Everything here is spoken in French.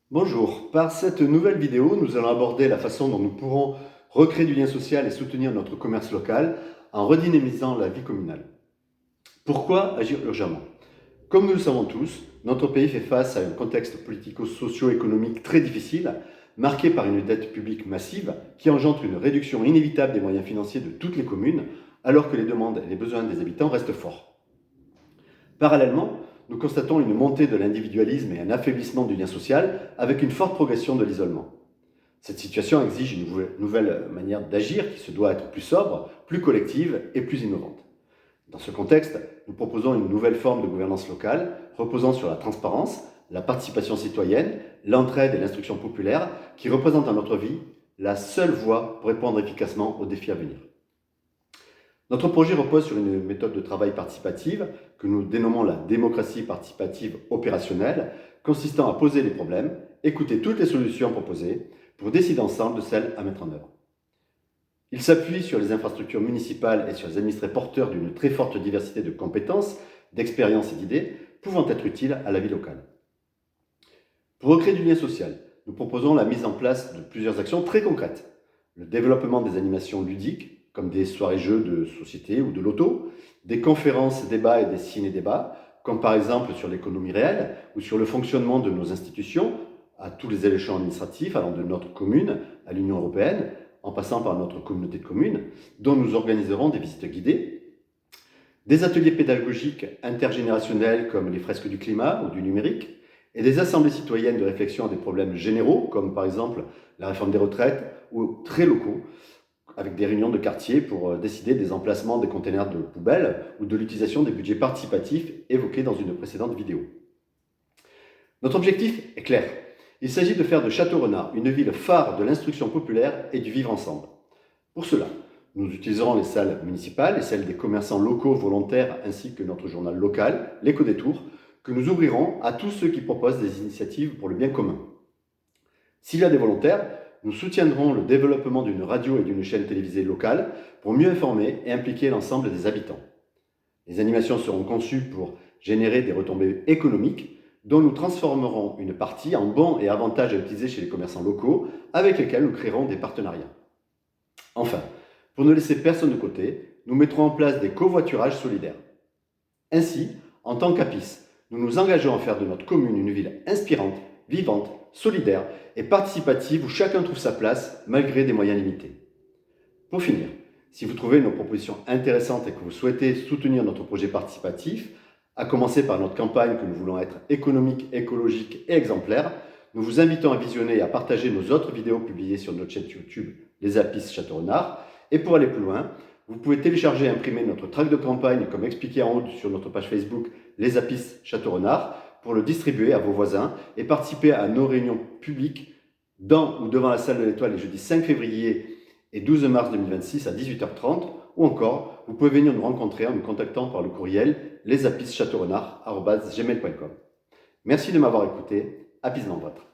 Bonjour, par cette nouvelle vidéo, nous allons aborder la façon dont nous pourrons recréer du lien social et soutenir notre commerce local en redynamisant la vie communale. Pourquoi agir urgemment? Comme nous le savons tous, notre pays fait face à un contexte politico-socio-économique très difficile, marqué par une dette publique massive qui engendre une réduction inévitable des moyens financiers de toutes les communes, alors que les demandes et les besoins des habitants restent forts. Parallèlement, nous constatons une montée de l'individualisme et un affaiblissement du lien social avec une forte progression de l'isolement. Cette situation exige une nouvelle manière d'agir qui se doit être plus sobre, plus collective et plus innovante. Dans ce contexte, nous proposons une nouvelle forme de gouvernance locale reposant sur la transparence, la participation citoyenne, l'entraide et l'instruction populaire qui représentent dans notre vie la seule voie pour répondre efficacement aux défis à venir. Notre projet repose sur une méthode de travail participative que nous dénommons la démocratie participative opérationnelle, consistant à poser les problèmes, écouter toutes les solutions proposées pour décider ensemble de celles à mettre en œuvre. Il s'appuie sur les infrastructures municipales et sur les administrés porteurs d'une très forte diversité de compétences, d'expériences et d'idées pouvant être utiles à la vie locale. Pour recréer du lien social, nous proposons la mise en place de plusieurs actions très concrètes. Le développement des animations ludiques, comme des soirées-jeux de société ou de loto, des conférences, débats et des ciné-débats, comme par exemple sur l'économie réelle ou sur le fonctionnement de nos institutions, à tous les échelons administratifs, allant de notre commune à l'Union européenne, en passant par notre communauté de communes, dont nous organiserons des visites guidées, des ateliers pédagogiques intergénérationnels comme les fresques du climat ou du numérique, et des assemblées citoyennes de réflexion à des problèmes généraux, comme par exemple la réforme des retraites, ou très locaux, avec des réunions de quartier pour décider des emplacements des containers de poubelles ou de l'utilisation des budgets participatifs évoqués dans une précédente vidéo. Notre objectif est clair. Il s'agit de faire de Château-Renard une ville phare de l'instruction populaire et du vivre ensemble. Pour cela, nous utiliserons les salles municipales et celles des commerçants locaux volontaires ainsi que notre journal local, l'Écho des Tours, que nous ouvrirons à tous ceux qui proposent des initiatives pour le bien commun. S'il y a des volontaires, nous soutiendrons le développement d'une radio et d'une chaîne télévisée locale pour mieux informer et impliquer l'ensemble des habitants. Les animations seront conçues pour générer des retombées économiques dont nous transformerons une partie en bons et avantages à utiliser chez les commerçants locaux avec lesquels nous créerons des partenariats. Enfin, pour ne laisser personne de côté, nous mettrons en place des covoiturages solidaires. Ainsi, en tant qu'APIS, nous nous engageons à faire de notre commune une ville inspirante, vivante, solidaire et participative où chacun trouve sa place malgré des moyens limités. Pour finir, si vous trouvez nos propositions intéressantes et que vous souhaitez soutenir notre projet participatif, à commencer par notre campagne que nous voulons être économique, écologique et exemplaire, nous vous invitons à visionner et à partager nos autres vidéos publiées sur notre chaîne YouTube Les APIS Château-Renard. Et pour aller plus loin, vous pouvez télécharger et imprimer notre tract de campagne comme expliqué en haut sur notre page Facebook Les APIS Château-Renard pour le distribuer à vos voisins et participer à nos réunions publiques dans ou devant la salle de l'Étoile les jeudis 5 février et 12 mars 2026 à 18h30 ou encore vous pouvez venir nous rencontrer en nous contactant par le courriel lesapischâteaurenard@gmail.com. Merci de m'avoir écouté, apis dans votre.